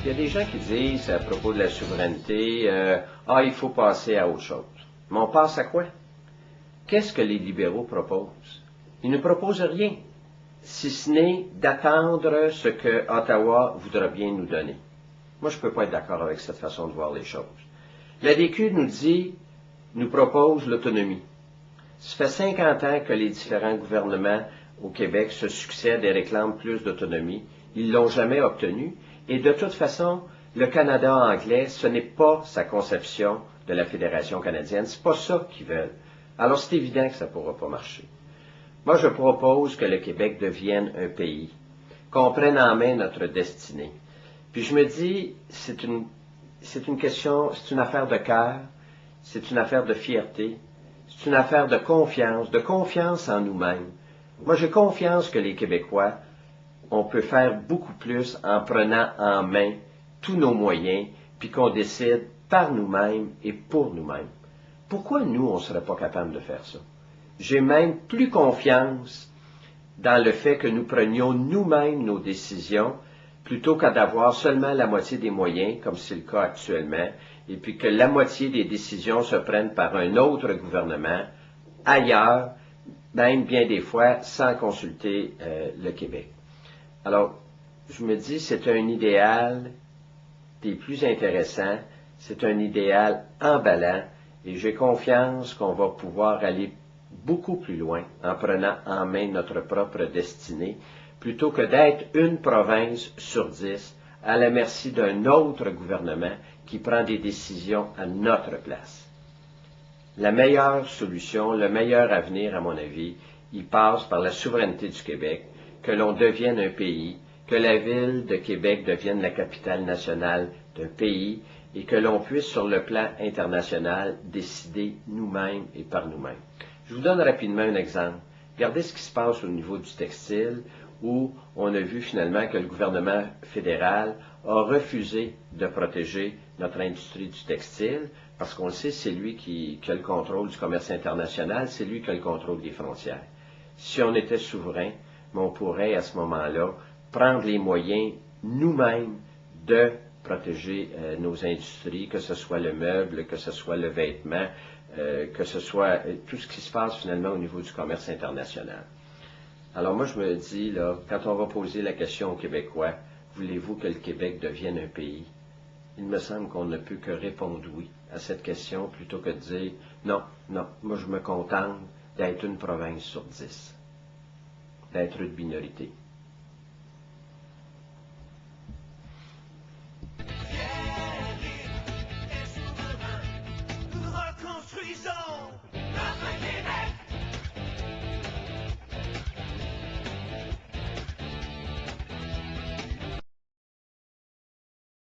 Il y a des gens qui disent à propos de la souveraineté, il faut passer à autre chose. Mais on passe à quoi? Qu'est-ce que les libéraux proposent? Ils ne proposent rien, si ce n'est d'attendre ce que Ottawa voudra bien nous donner. Moi, je ne peux pas être d'accord avec cette façon de voir les choses. La DQ nous propose l'autonomie. Ça fait 50 ans que les différents gouvernements au Québec se succèdent et réclament plus d'autonomie. Ils ne l'ont jamais obtenu. Et de toute façon, le Canada anglais, ce n'est pas sa conception de la Fédération canadienne. Ce n'est pas ça qu'ils veulent. Alors, c'est évident que ça ne pourra pas marcher. Moi, je propose que le Québec devienne un pays, qu'on prenne en main notre destinée. Puis je me dis, c'est une question, c'est une affaire de cœur, c'est une affaire de fierté, c'est une affaire de confiance en nous-mêmes. Moi, j'ai confiance que les Québécois, on peut faire beaucoup plus en prenant en main tous nos moyens, puis qu'on décide par nous-mêmes et pour nous-mêmes. Pourquoi nous, on ne serait pas capable de faire ça? J'ai même plus confiance dans le fait que nous prenions nous-mêmes nos décisions, plutôt qu'à d'avoir seulement la moitié des moyens, comme c'est le cas actuellement, et puis que la moitié des décisions se prennent par un autre gouvernement, ailleurs, même bien des fois, sans consulter le Québec. Alors, je me dis, c'est un idéal des plus intéressants, c'est un idéal emballant, et j'ai confiance qu'on va pouvoir aller beaucoup plus loin en prenant en main notre propre destinée, plutôt que d'être une province sur 10 à la merci d'un autre gouvernement qui prend des décisions à notre place. La meilleure solution, le meilleur avenir, à mon avis, il passe par la souveraineté du Québec, que l'on devienne un pays, que la ville de Québec devienne la capitale nationale d'un pays et que l'on puisse, sur le plan international, décider nous-mêmes et par nous-mêmes. Je vous donne rapidement un exemple. Regardez ce qui se passe au niveau du textile, où on a vu finalement que le gouvernement fédéral a refusé de protéger notre industrie du textile, parce qu'on le sait, c'est lui qui a le contrôle du commerce international, c'est lui qui a le contrôle des frontières. Si on était souverain, on pourrait à ce moment-là prendre les moyens nous-mêmes de protéger nos industries, que ce soit le meuble, que ce soit le vêtement, que ce soit tout ce qui se passe finalement au niveau du commerce international. Alors moi je me dis, là, quand on va poser la question aux Québécois, voulez-vous que le Québec devienne un pays? Il me semble qu'on ne peut que répondre oui à cette question plutôt que de dire non, moi je me contente d'être une province sur 10, d'être une minorité.